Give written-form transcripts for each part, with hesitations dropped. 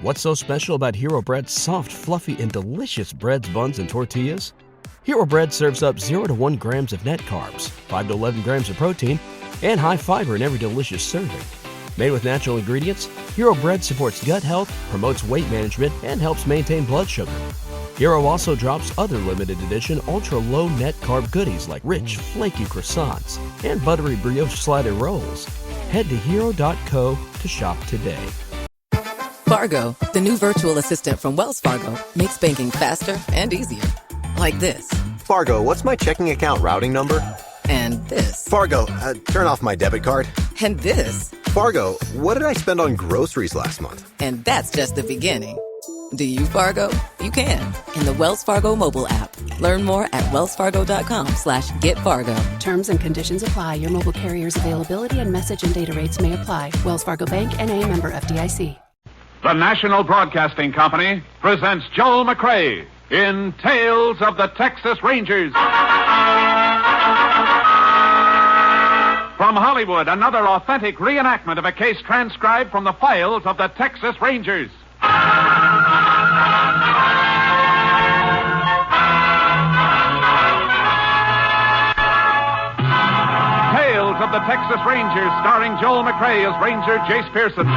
What's so special about Hero Bread's soft, fluffy, and delicious breads, buns, and tortillas? Hero Bread serves up 0 to 1 grams of net carbs, 5 to 11 grams of protein, and high fiber in every delicious serving. Made with natural ingredients, Hero Bread supports gut health, promotes weight management, and helps maintain blood sugar. Hero also drops other limited edition ultra-low net carb goodies like rich, flaky croissants and buttery brioche slider rolls. Head to hero.co to shop today. Fargo, the new virtual assistant from Wells Fargo, makes banking faster and easier. Like this. Fargo, what's my checking account routing number? And this. Fargo, turn off my debit card. And this. Fargo, what did I spend on groceries last month? And that's just the beginning. Do you, Fargo? You can in the Wells Fargo mobile app. Learn more at wellsfargo.com/getfargo. Terms and conditions apply. Your mobile carrier's availability and message and data rates may apply. Wells Fargo Bank, N.A., member FDIC. The National Broadcasting Company presents Joel McCrea in Tales of the Texas Rangers. From Hollywood, another authentic reenactment of a case transcribed from the files of the Texas Rangers. Tales of the Texas Rangers, starring Joel McCrea as Ranger Jace Pearson.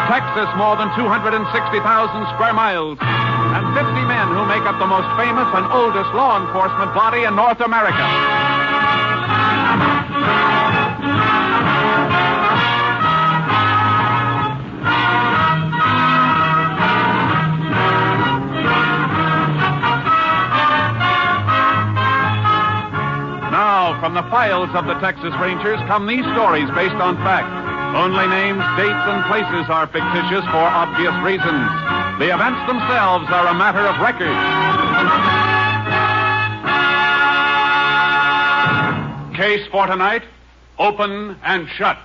Texas, more than 260,000 square miles, and 50 men who make up the most famous and oldest law enforcement body in North America. Now, from the files of the Texas Rangers come these stories based on fact. Only names, dates, and places are fictitious for obvious reasons. The events themselves are a matter of record. Case for tonight, Open and Shut.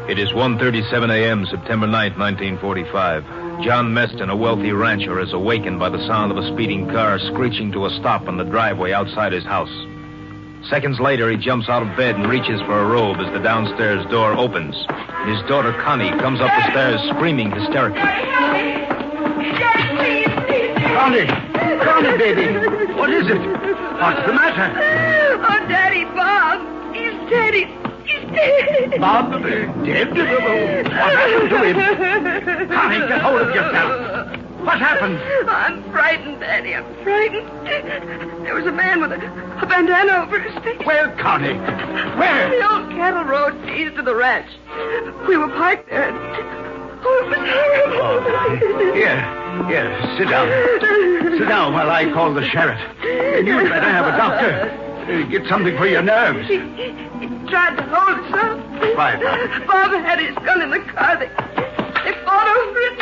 It is 1:37 a.m., September 9th, 1945. John Meston, a wealthy rancher, is awakened by the sound of a speeding car screeching to a stop on the driveway outside his house. Seconds later, he jumps out of bed and reaches for a robe as the downstairs door opens. His daughter, Connie, comes up the stairs screaming hysterically. Connie! Connie, baby! What is it? What's the matter? Oh, Daddy, Bob. He's dead. He's dead. Bob, dead? What happened to him? Connie, get hold of yourself. What happened? I'm frightened, Daddy. I'm frightened. There was a man with a bandana over his face. Where, Connie? Where? The old cattle road leads to the ranch. We were parked there. And... oh, it was horrible. Oh, here, sit down. Sit down while I call the sheriff. And you'd better have a doctor. Get something for your nerves. He tried to hold us up. Why? Bob had his gun in the car. They fought over it.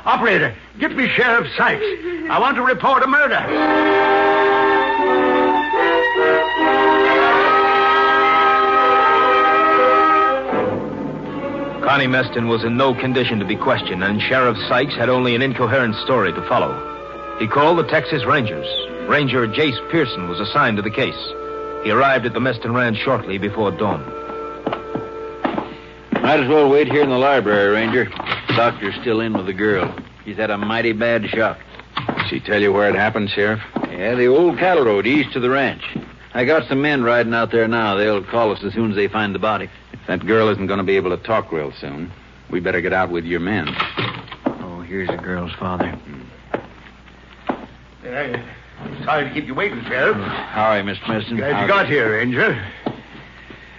Operator, get me Sheriff Sykes. I want to report a murder. Connie Meston was in no condition to be questioned, and Sheriff Sykes had only an incoherent story to follow. He called the Texas Rangers. Ranger Jace Pearson was assigned to the case. He arrived at the Meston Ranch shortly before dawn. Might as well wait here in the library, Ranger. The doctor's still in with the girl. He's had a mighty bad shock. Does he tell you where it happened, Sheriff? Yeah, the old cattle road east of the ranch. I got some men riding out there now. They'll call us as soon as they find the body. If that girl isn't going to be able to talk real soon, we better get out with your men. Oh, here's the girl's father. Sorry to keep you waiting, Sheriff. How are you, Mr. Meston? Glad you got here, Ranger.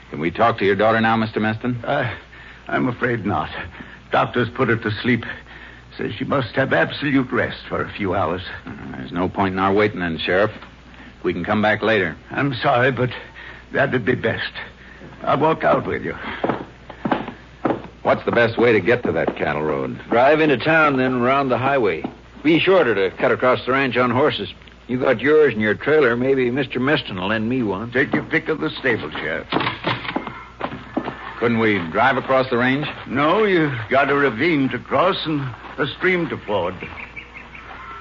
Can we talk to your daughter now, Mr. Meston? I'm afraid not. Doctor's put her to sleep. Says she must have absolute rest for a few hours. There's no point in our waiting then, Sheriff. We can come back later. I'm sorry, but that'd be best. I'll walk out with you. What's the best way to get to that cattle road? Drive into town, then round the highway. Be shorter to cut across the ranch on horses. You got yours in your trailer. Maybe Mr. Meston will lend me one. Take your pick of the stable, Sheriff. Couldn't we drive across the range? No, you got a ravine to cross and a stream to ford.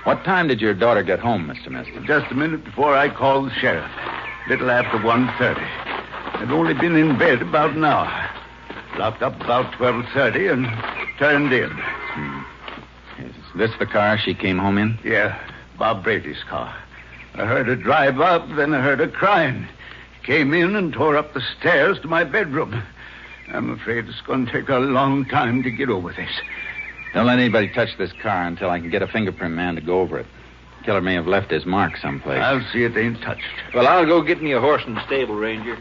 What time did your daughter get home, Mr. Meston? Just a minute before I called the sheriff. Little after 1:30. I'd only been in bed about an hour. Locked up about 12:30 and turned in. Is this the car she came home in? Yeah, Bob Brady's car. I heard her drive up, then I heard her crying. Came in and tore up the stairs to my bedroom. I'm afraid it's going to take a long time to get over this. Don't let anybody touch this car until I can get a fingerprint man to go over it. Killer may have left his mark someplace. I'll see it ain't touched. Well, I'll go get me a horse in the stable, Ranger.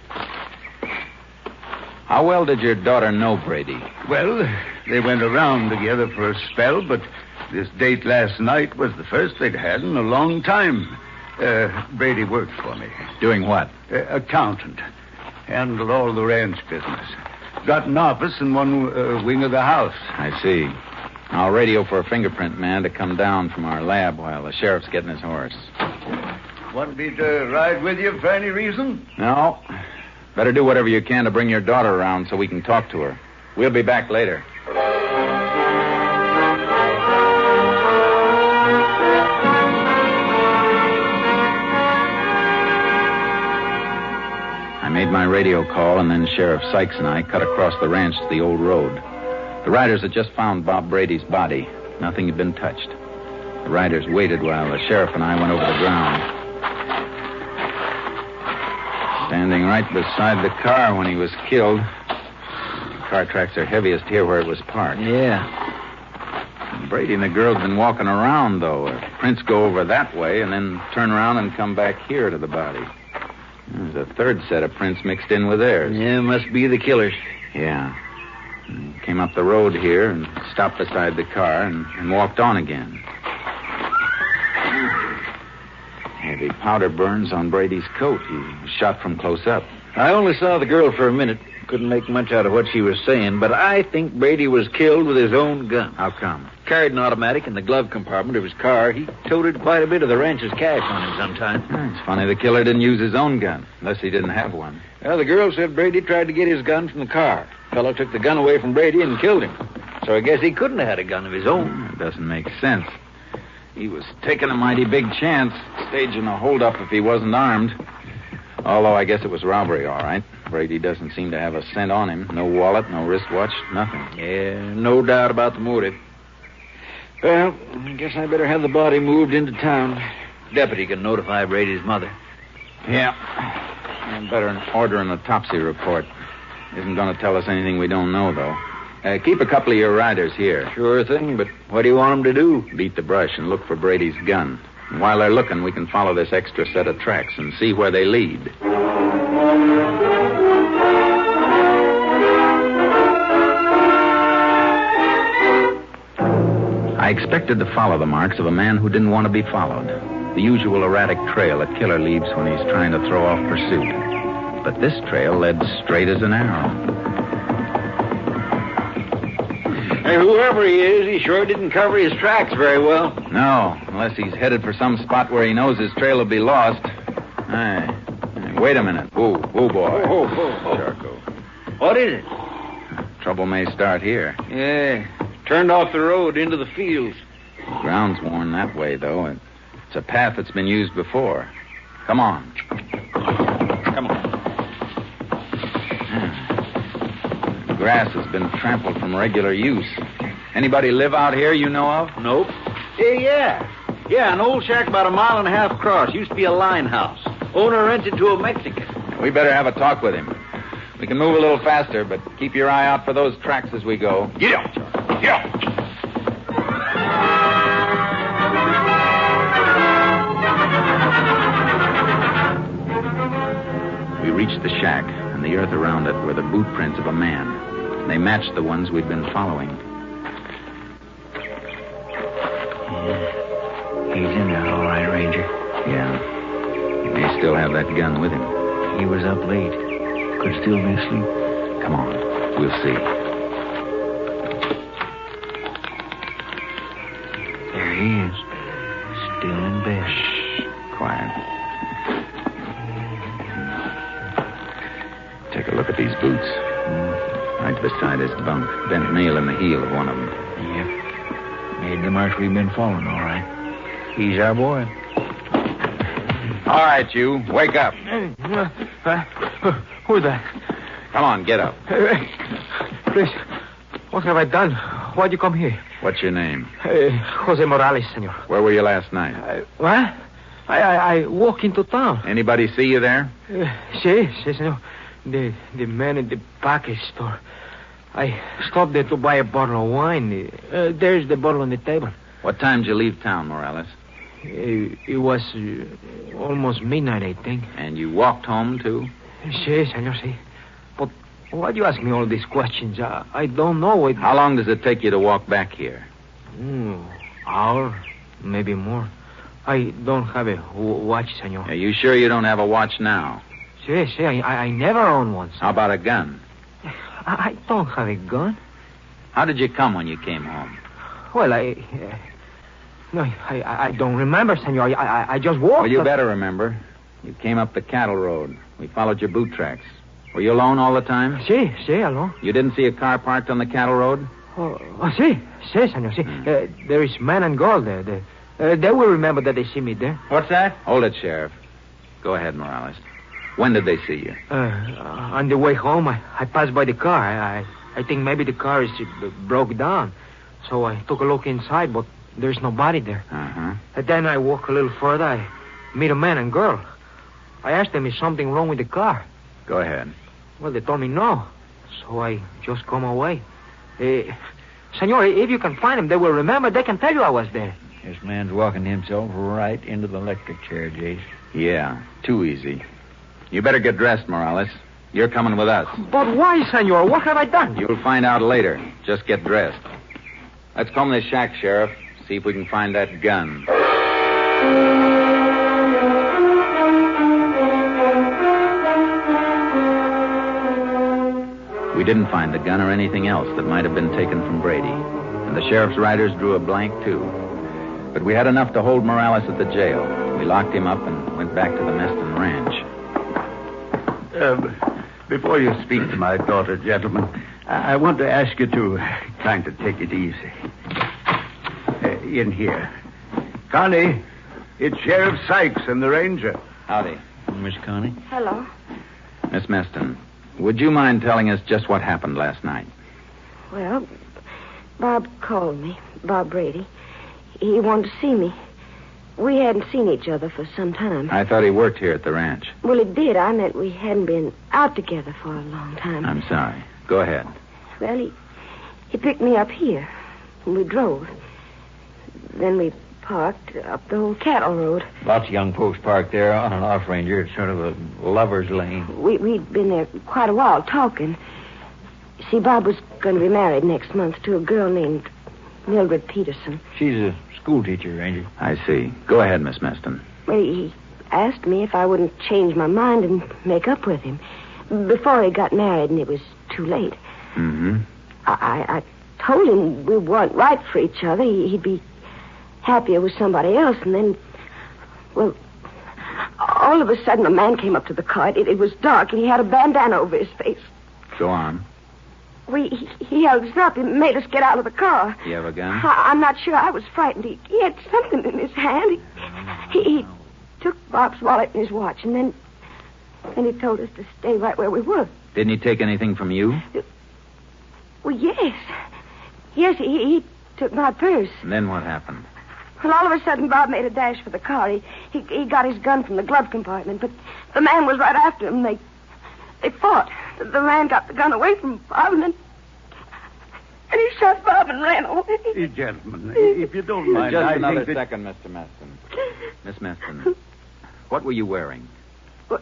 How well did your daughter know Brady? Well, they went around together for a spell, but this date last night was the first they'd had in a long time. Brady worked for me. Doing what? Accountant. Handled all the ranch business. Got an office in one wing of the house. I see. I'll radio for a fingerprint man to come down from our lab while the sheriff's getting his horse. Want me to ride with you for any reason? No. Better do whatever you can to bring your daughter around so we can talk to her. We'll be back later. I made my radio call, and then Sheriff Sykes and I cut across the ranch to the old road. The riders had just found Bob Brady's body. Nothing had been touched. The riders waited while the sheriff and I went over the ground. Standing right beside the car when he was killed. The car tracks are heaviest here where it was parked. Yeah. Brady and the girl had been walking around, though. Prints go over that way and then turn around and come back here to the body. There's a third set of prints mixed in with theirs. Yeah, must be the killers. Yeah. He came up the road here and stopped beside the car and walked on again. Heavy powder burns on Brady's coat. He was shot from close up. I only saw the girl for a minute. Couldn't make much out of what she was saying, but I think Brady was killed with his own gun. How come? Carried an automatic in the glove compartment of his car. He toted quite a bit of the ranch's cash on him sometime. It's funny the killer didn't use his own gun, unless he didn't have one. Well, the girl said Brady tried to get his gun from the car. The fellow took the gun away from Brady and killed him. So I guess he couldn't have had a gun of his own. It doesn't make sense. He was taking a mighty big chance, staging a holdup if he wasn't armed. Although I guess it was robbery, all right. Brady doesn't seem to have a cent on him. No wallet, no wristwatch, nothing. Yeah, no doubt about the motive. Well, I guess I better have the body moved into town. Deputy can notify Brady's mother. Yeah. And better order an autopsy report. Isn't going to tell us anything we don't know, though. Keep a couple of your riders here. Sure thing, but what do you want them to do? Beat the brush and look for Brady's gun. And while they're looking, we can follow this extra set of tracks and see where they lead. I expected to follow the marks of a man who didn't want to be followed. The usual erratic trail a killer leaves when he's trying to throw off pursuit. But this trail led straight as an arrow. Hey, whoever he is, he sure didn't cover his tracks very well. No, unless he's headed for some spot where he knows his trail will be lost. Hey, wait a minute. Whoa, boy. Whoa. Charco. What is it? Trouble may start here. Yeah, turned off the road into the fields. The ground's worn that way, though. It's a path that's been used before. Come on. Come on. The grass has been trampled from regular use. Anybody live out here you know of? Nope. Yeah, an old shack about 1.5 miles across. Used to be a line house. Owner rented to a Mexican. We better have a talk with him. We can move a little faster, but keep your eye out for those tracks as we go. Get up. We reached the shack, and the earth around it were the boot prints of a man. They matched the ones we'd been following. He's in there, all right, Ranger. Yeah. He may still have that gun with him. He was up late. Could still be asleep. Come on. We'll see. There he is. Still in bed. Shh. Quiet. Take a look at these boots. Right beside his bunk. Bent nail in the heel of one of them. Yep. Made the march we've been following, all right. He's our boy. All right, you. Wake up. Who's that? Come on, get up. Please, what have I done? Why'd you come here? What's your name? Jose Morales, senor. Where were you last night? What? I walk into town. Anybody see you there? Sí, senor. The man at the package store. I stopped there to buy a bottle of wine. There's the bottle on the table. What time did you leave town, Morales? It was almost midnight, I think. And you walked home, too? Sí, senor, sí. But why do you ask me all these questions? I don't know. How long does it take you to walk back here? Hour, maybe more. I don't have a watch, senor. Are you sure you don't have a watch now? Sí, I never owned one, senor. How about a gun? I don't have a gun. How did you come when you came home? Well, No, I don't remember, senor. I just walked. Well, you better remember. You came up the cattle road. We followed your boot tracks. Were you alone all the time? Sí, alone. You didn't see a car parked on the cattle road? Sí, senor, sí. There is man and girl there. They will remember that they see me there. What's that? Hold it, Sheriff. Go ahead, Morales. When did they see you? On the way home, I passed by the car. I think maybe the car is broke down. So I took a look inside, but there's nobody there. Uh-huh. And then I walk a little further. I meet a man and girl. I asked them, is something wrong with the car? Go ahead. Well, they told me no. So I just come away. Senor, if you can find them, they will remember. They can tell you I was there. This man's walking himself right into the electric chair, Jace. Yeah, too easy. You better get dressed, Morales. You're coming with us. But why, senor? What have I done? You'll find out later. Just get dressed. Let's comb this shack, Sheriff. See if we can find that gun. We didn't find the gun or anything else that might have been taken from Brady. And the sheriff's riders drew a blank, too. But we had enough to hold Morales at the jail. We locked him up and went back to the Meston Ranch. Before you speak to my daughter, gentlemen, I want to ask you to kind of take it easy. In here. Connie, it's Sheriff Sykes and the Ranger. Howdy. Miss Connie? Hello. Miss Meston, would you mind telling us just what happened last night? Well, Bob called me, Bob Brady. He wanted to see me. We hadn't seen each other for some time. I thought he worked here at the ranch. Well, it did. I meant we hadn't been out together for a long time. I'm sorry. Go ahead. Well, he picked me up here, and we drove. Then we parked up the old cattle road. Lots of young folks parked there on and off, Ranger. It's sort of a lover's lane. We'd been there quite a while talking. See, Bob was going to be married next month to a girl named Mildred Peterson. She's a school teacher, Ranger. I see. Go ahead, Miss Meston. Well, he asked me if I wouldn't change my mind and make up with him before he got married, and it was too late. Mm-hmm. I told him we weren't right for each other. He'd be happier with somebody else, and then, well, all of a sudden a man came up to the car. It was dark, and he had a bandana over his face. Go on. He held us up and made us get out of the car. You have a gun? I'm not sure. I was frightened. He had something in his hand. He took Bob's wallet and his watch, and then he told us to stay right where we were. Didn't he take anything from you? Well, yes. Yes, he took my purse. And then what happened? Well, all of a sudden, Bob made a dash for the car. He got his gun from the glove compartment, but the man was right after him. They fought. The man got the gun away from Bob, and he shot Bob and ran away. Gentlemen, if you don't mind, just another second, Mr. Meston. Miss Meston, what were you wearing? Well,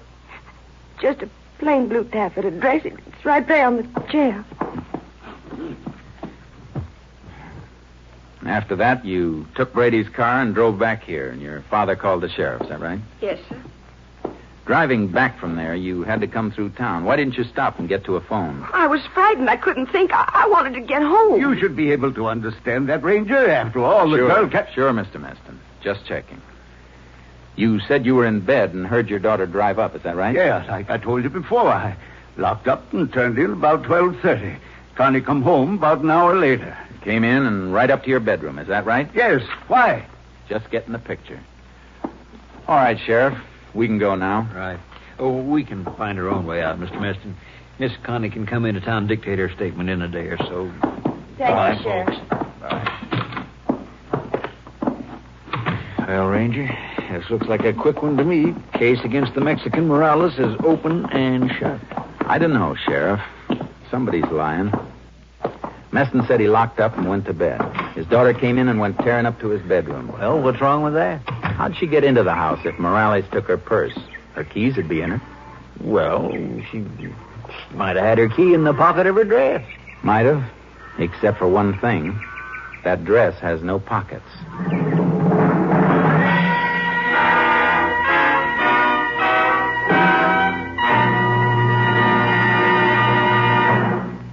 just a plain blue taffeta dress. It's right there on the chair. After that, you took Brady's car and drove back here, and your father called the sheriff. Is that right? Yes, sir. Driving back from there, you had to come through town. Why didn't you stop and get to a phone? I was frightened. I couldn't think. I wanted to get home. You should be able to understand that, Ranger. After all, the girl kept... Sure, Mr. Meston. Just checking. You said you were in bed and heard your daughter drive up. Is that right? Yes, like I told you before. I locked up and turned in about 12:30. Connie come home about an hour later. Came in and right up to your bedroom. Is that right? Yes. Why? Just getting the picture. All right, Sheriff. We can go now. Right. Oh, we can find our own way out, Mr. Meston. Miss Connie can come into town and dictate her statement in a day or so. Thank you, Sheriff. Well, Ranger, this looks like a quick one to me. Case against the Mexican Morales is open and shut. I don't know, Sheriff. Somebody's lying. Meston said he locked up and went to bed. His daughter came in and went tearing up to his bedroom. Well, what's wrong with that? How'd she get into the house if Morales took her purse? Her keys would be in her. Well, she might have had her key in the pocket of her dress. Might have, except for one thing. That dress has no pockets.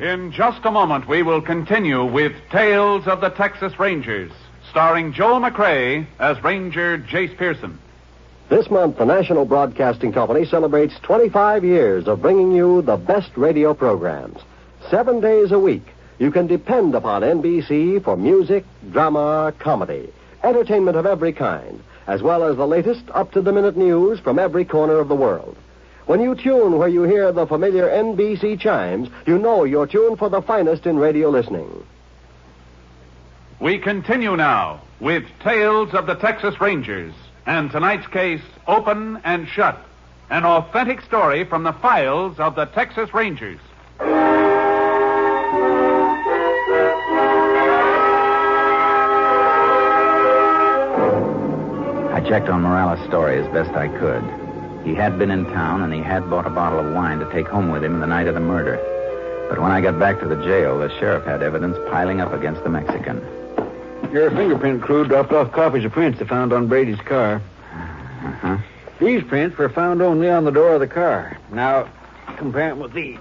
In just a moment, we will continue with Tales of the Texas Rangers, starring Joel McCrea as Ranger Jace Pearson. This month, the National Broadcasting Company celebrates 25 years of bringing you the best radio programs. 7 days a week, you can depend upon NBC for music, drama, comedy, entertainment of every kind, as well as the latest up-to-the-minute news from every corner of the world. When you tune where you hear the familiar NBC chimes, you know you're tuned for the finest in radio listening. We continue now with Tales of the Texas Rangers, and tonight's case, Open and Shut, an authentic story from the files of the Texas Rangers. I checked on Morales' story as best I could. He had been in town, and he had bought a bottle of wine to take home with him the night of the murder. But when I got back to the jail, the sheriff had evidence piling up against the Mexican. Your fingerprint crew dropped off copies of prints they found on Brady's car. Uh-huh. These prints were found only on the door of the car. Now, compare them with these.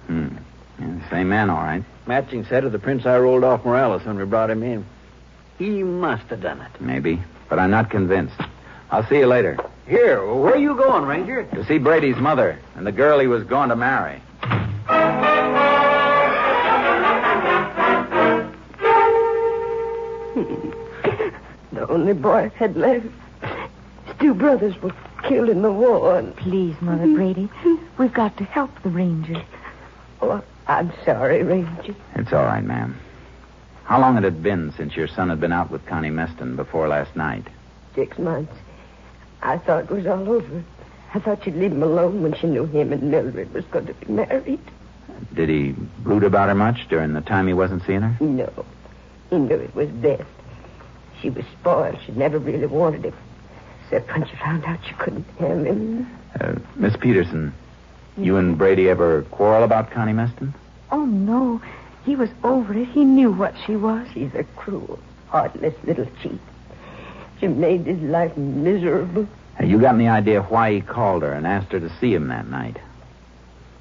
Yeah, same man, all right. Matching set of the prints I rolled off Morales when we brought him in. He must have done it. Maybe, but I'm not convinced. I'll see you later. Here, where are you going, Ranger? To see Brady's mother and the girl he was going to marry. The only boy I had left. His two brothers were killed in the war. Please, Mother Brady, we've got to help the Rangers. Oh, I'm sorry, Ranger. It's all right, ma'am. How long had it been since your son had been out with Connie Meston before last night? 6 months. I thought it was all over. I thought she'd leave him alone when she knew him and Mildred was going to be married. Did he brood about her much during the time he wasn't seeing her? No. He knew it was best. She was spoiled. She never really wanted him. Except when she found out she couldn't have him. Miss Peterson, you and Brady ever quarrel about Connie Meston? Oh, no. He was over it. He knew what she was. She's a cruel, heartless little cheat. She made his life miserable. You got any idea why he called her and asked her to see him that night?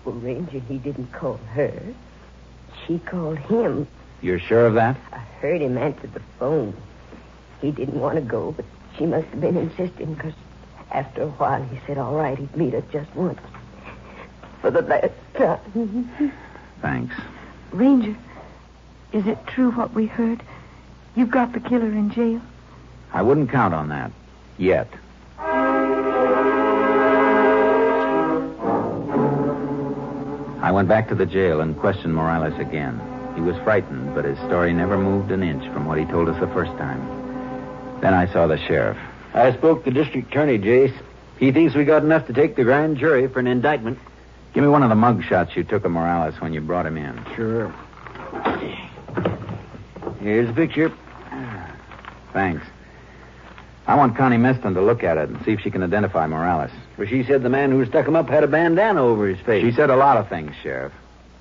Well, Ranger, he didn't call her. She called him. You're sure of that? I heard him answer the phone. He didn't want to go, but she must have been insisting, because after a while he said, all right, he'd meet her just once. For the last time. Thanks. Ranger, is it true what we heard? You've got the killer in jail? I wouldn't count on that. Yet. I went back to the jail and questioned Morales again. He was frightened, but his story never moved an inch from what he told us the first time. Then I saw the sheriff. I spoke to District Attorney, Jace. He thinks we got enough to take the grand jury for an indictment. Give me one of the mug shots you took of Morales when you brought him in. Sure. Here's the picture. Thanks. I want Connie Meston to look at it and see if she can identify Morales. Well, she said the man who stuck him up had a bandana over his face. She said a lot of things, Sheriff.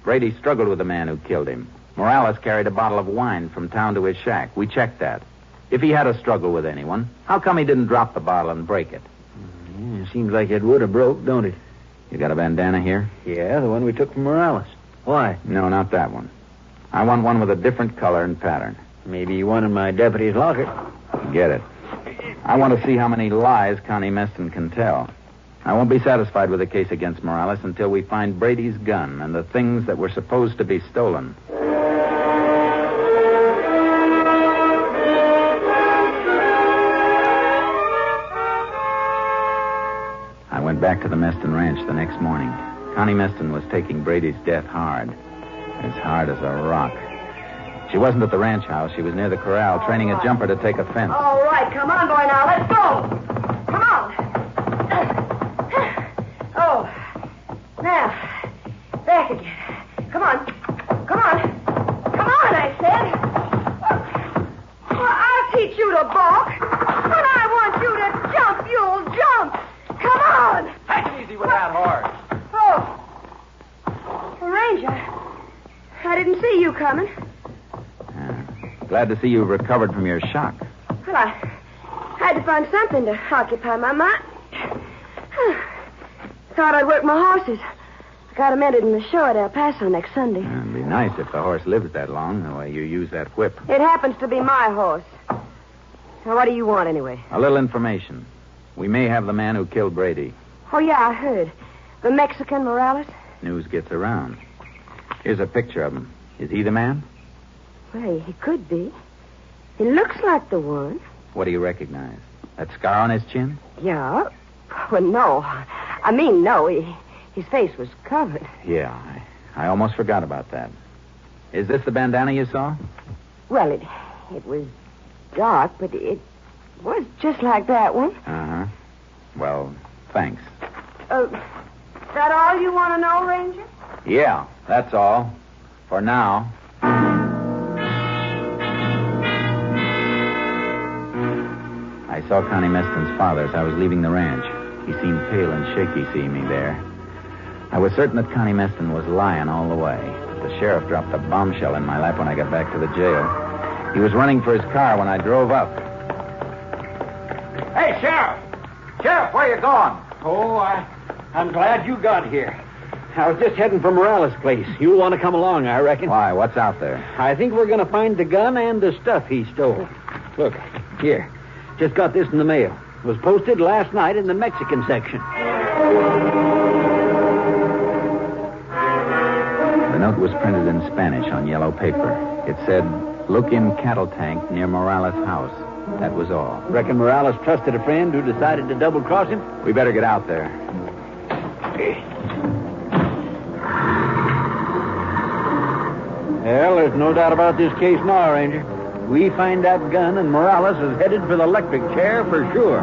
Brady struggled with the man who killed him. Morales carried a bottle of wine from town to his shack. We checked that. If he had a struggle with anyone, how come he didn't drop the bottle and break it? Yeah, seems like it would have broke, don't it? You got a bandana here? Yeah, the one we took from Morales. Why? No, not that one. I want one with a different color and pattern. Maybe one in my deputy's locker. Get it. I want to see how many lies Connie Meston can tell. I won't be satisfied with the case against Morales until we find Brady's gun and the things that were supposed to be stolen. went back to the Meston Ranch the next morning. Connie Meston was taking Brady's death hard. As hard as a rock. She wasn't at the ranch house. She was near the corral, training a jumper to take a fence. All right, come on, boy, now. Let's go. Come on. Oh. Now. Back again. Come on. Come on. Come on, I said. Well, I'll teach you to balk. When I want you to jump, you'll jump. Come on. Take it easy with that horse. Oh. Ranger. I didn't see you coming. Glad to see you recovered from your shock. Well, I had to find something to occupy my mind. Thought I'd work my horses. I got 'em entered in the show at El Paso next Sunday. It'd be nice if the horse lives that long, the way you use that whip. It happens to be my horse. Now, what do you want, anyway? A little information. We may have the man who killed Brady. Oh, yeah, I heard. The Mexican Morales? News gets around. Here's a picture of him. Is he the man? Well, he could be. He looks like the one. What do you recognize? That scar on his chin? Yeah. Well, no. I mean, no. His face was covered. Yeah, I almost forgot about that. Is this the bandana you saw? Well, it was dark, but it was just like that one. Uh-huh. Well, thanks. That all you want to know, Ranger? Yeah, that's all. For now. I saw Connie Meston's father as I was leaving the ranch. He seemed pale and shaky seeing me there. I was certain that Connie Meston was lying all the way. The sheriff dropped a bombshell in my lap when I got back to the jail. He was running for his car when I drove up. Hey, Sheriff! Sheriff, where you going? Oh, I'm glad you got here. I was just heading for Morales' place. You'll want to come along, I reckon. Why? What's out there? I think we're going to find the gun and the stuff he stole. Look, here. Just got this in the mail. It was posted last night in the Mexican section. The note was printed in Spanish on yellow paper. It said, "Look in cattle tank near Morales' house." That was all. Reckon Morales trusted a friend who decided to double-cross him? We better get out there. Well, there's no doubt about this case now, Ranger. We find that gun, and Morales is headed for the electric chair for sure.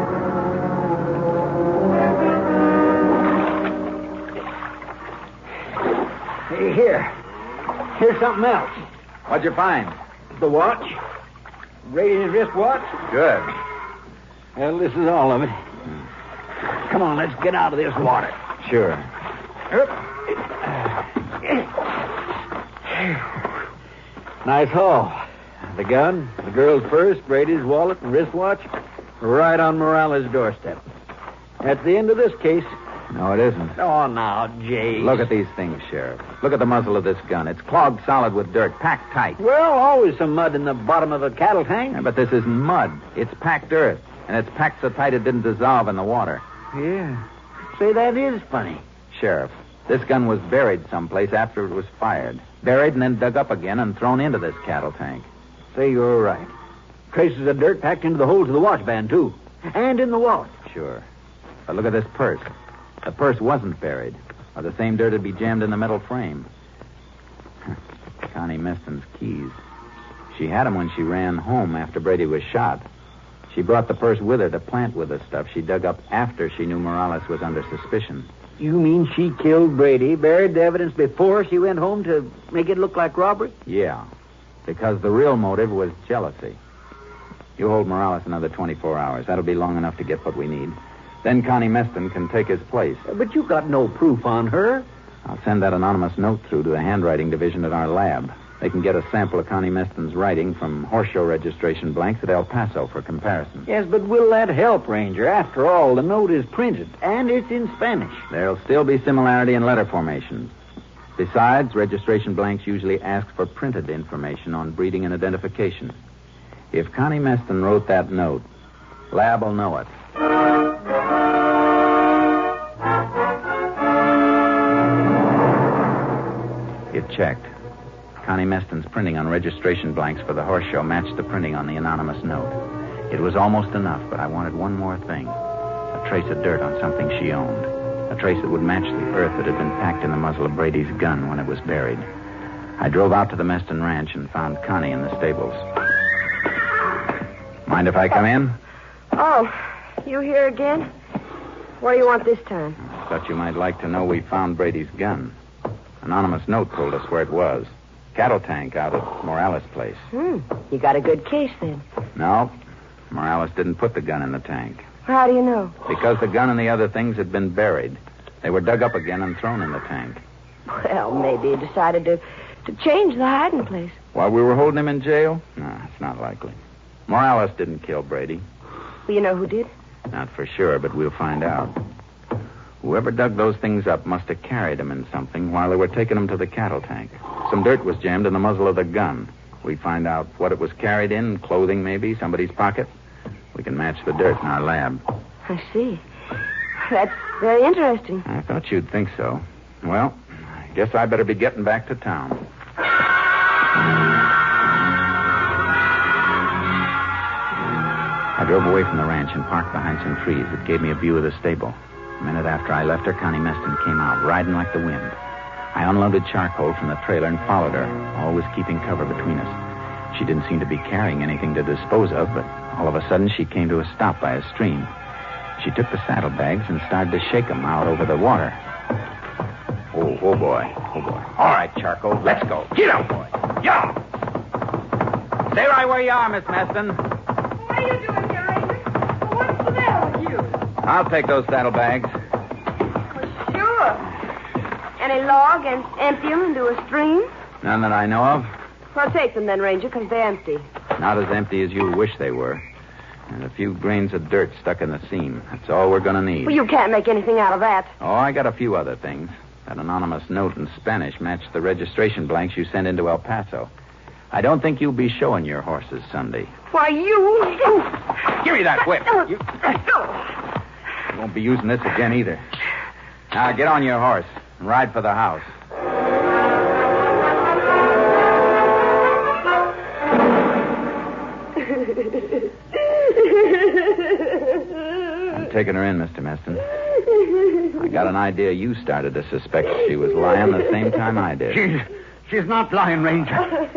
Hey, here. Here's something else. What'd you find? The watch. Brady's wristwatch. Good. Well, this is all of it. Come on, let's get out of this water. Sure. Nice haul. The gun, the girl's purse, Brady's wallet, and wristwatch, right on Morales' doorstep. That's the end of this case. No, it isn't. Oh, now, Jay. Look at these things, Sheriff. Look at the muzzle of this gun. It's clogged solid with dirt, packed tight. Well, always some mud in the bottom of a cattle tank. Yeah, but this isn't mud. It's packed earth, and it's packed so tight it didn't dissolve in the water. Yeah. Say, that is funny. Sheriff, this gun was buried someplace after it was fired. Buried and then dug up again and thrown into this cattle tank. Say, you're right. Traces of dirt packed into the holes of the watch band, too. And in the wallet. Sure. But look at this purse. The purse wasn't buried, or the same dirt would be jammed in the metal frame. Connie Meston's keys. She had them when she ran home after Brady was shot. She brought the purse with her to plant with the stuff she dug up after she knew Morales was under suspicion. You mean she killed Brady, buried the evidence before she went home to make it look like robbery? Yeah, because the real motive was jealousy. You hold Morales another 24 hours. That'll be long enough to get what we need. Then Connie Meston can take his place. But you got no proof on her. I'll send that anonymous note through to the handwriting division at our lab. They can get a sample of Connie Meston's writing from horse show registration blanks at El Paso for comparison. Yes, but will that help, Ranger? After all, the note is printed, and it's in Spanish. There'll still be similarity in letter formations. Besides, registration blanks usually ask for printed information on breeding and identification. If Connie Meston wrote that note, lab will know it. It checked. Connie Meston's printing on registration blanks for the horse show matched the printing on the anonymous note. It was almost enough, but I wanted one more thing. A trace of dirt on something she owned. a trace that would match the earth that had been packed in the muzzle of Brady's gun when it was buried. I drove out to the Meston Ranch and found Connie in the stables. Mind if I come in? Oh, you here again? What do you want this time? I thought you might like to know we found Brady's gun. Anonymous note told us where it was. Cattle tank out at Morales' place. You got a good case then. No, Morales didn't put the gun in the tank. How do you know? Because the gun and the other things had been buried. They were dug up again and thrown in the tank. Well, maybe he decided to change the hiding place. While we were holding him in jail? No, it's not likely. Morales didn't kill Brady. Well, you know who did? Not for sure, but we'll find out. Whoever dug those things up must have carried them in something while they were taking them to the cattle tank. Some dirt was jammed in the muzzle of the gun. We find out what it was carried in, clothing maybe, somebody's pocket. We can match the dirt in our lab. I see. That's very interesting. I thought you'd think so. Well, I guess I better be getting back to town. I drove away from the ranch and parked behind some trees that gave me a view of the stable. A minute after I left her, Connie Meston came out, riding like the wind. I unloaded charcoal from the trailer and followed her, always keeping cover between us. She didn't seem to be carrying anything to dispose of, but all of a sudden she came to a stop by a stream. She took the saddlebags and started to shake them out over the water. Oh, boy. All right, Charcoal, let's go. Get out, boy. Yeah. Stay right where you are, Miss Meston. What are you doing here, Ranger? What's the matter with you? I'll take those saddlebags. Sure. Any log and empty them into a stream? None that I know of. Well, take them then, Ranger, because they're empty. Not as empty as you wish they were. And a few grains of dirt stuck in the seam. That's all we're going to need. Well, you can't make anything out of that. Oh, I got a few other things. That anonymous note in Spanish matched the registration blanks you sent into El Paso. I don't think you'll be showing your horses Sunday. Why, you... Give me that whip. You won't be using this again either. Now, get on your horse and ride for the house. I'm taking her in, Mr. Meston. I got an idea you started to suspect she was lying the same time I did. She's not lying, Ranger.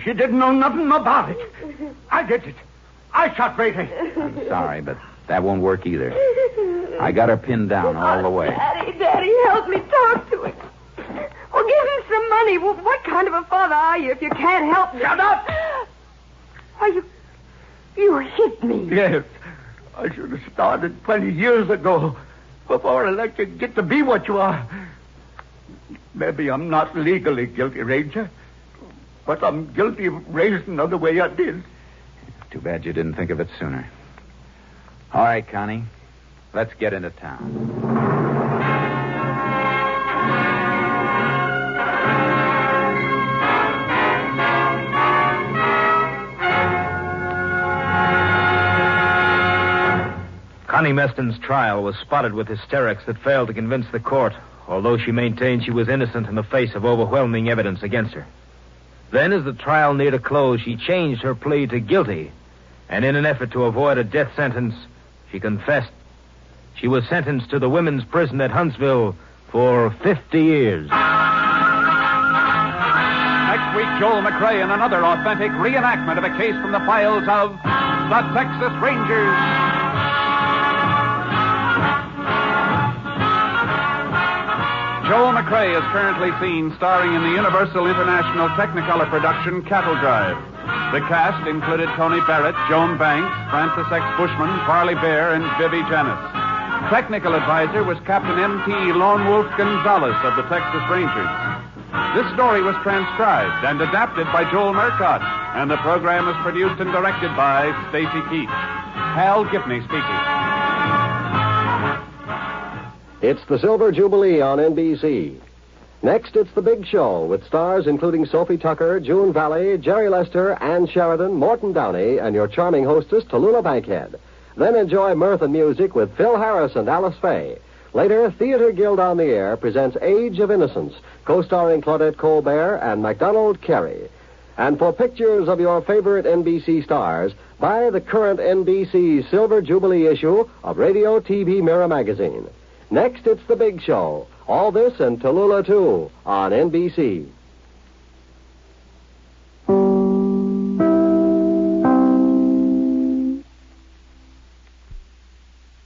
She didn't know nothing about it. I did it. I shot Brady. I'm sorry, but that won't work either. I got her pinned down all the way. Daddy, help me talk to him. Well, give him some money. Well, what kind of a father are you if you can't help me? Shut up! Why, you hit me. Yes. I should have started 20 years ago before I let you get to be what you are. Maybe I'm not legally guilty, Ranger, but I'm guilty of raising her the way I did. Too bad you didn't think of it sooner. All right, Connie. Let's get into town. Connie Meston's trial was spotted with hysterics that failed to convince the court, although she maintained she was innocent in the face of overwhelming evidence against her. Then, as the trial neared a close, she changed her plea to guilty, and in an effort to avoid a death sentence, she confessed. She was sentenced to the women's prison at Huntsville for 50 years. Next week, Joel McCrea in another authentic reenactment of a case from the files of the Texas Rangers. Joel McCrea is currently seen starring in the Universal International Technicolor production Cattle Drive. The cast included Tony Barrett, Joan Banks, Francis X. Bushman, Farley Bear, and Vivi Janis. Technical advisor was Captain M.T. Lone Wolf Gonzalez of the Texas Rangers. This story was transcribed and adapted by Joel Murcott, and the program was produced and directed by Stacy Keach. Hal Gibney speaking. It's the Silver Jubilee on NBC. Next, it's The Big Show, with stars including Sophie Tucker, June Valley, Jerry Lester, Ann Sheridan, Morton Downey, and your charming hostess, Tallulah Bankhead. Then enjoy mirth and music with Phil Harris and Alice Faye. Later, Theater Guild on the Air presents Age of Innocence, co-starring Claudette Colbert and MacDonald Carey. And for pictures of your favorite NBC stars, buy the current NBC Silver Jubilee issue of Radio TV Mirror magazine. Next, it's The Big Show. All this and Tallulah, too, on NBC.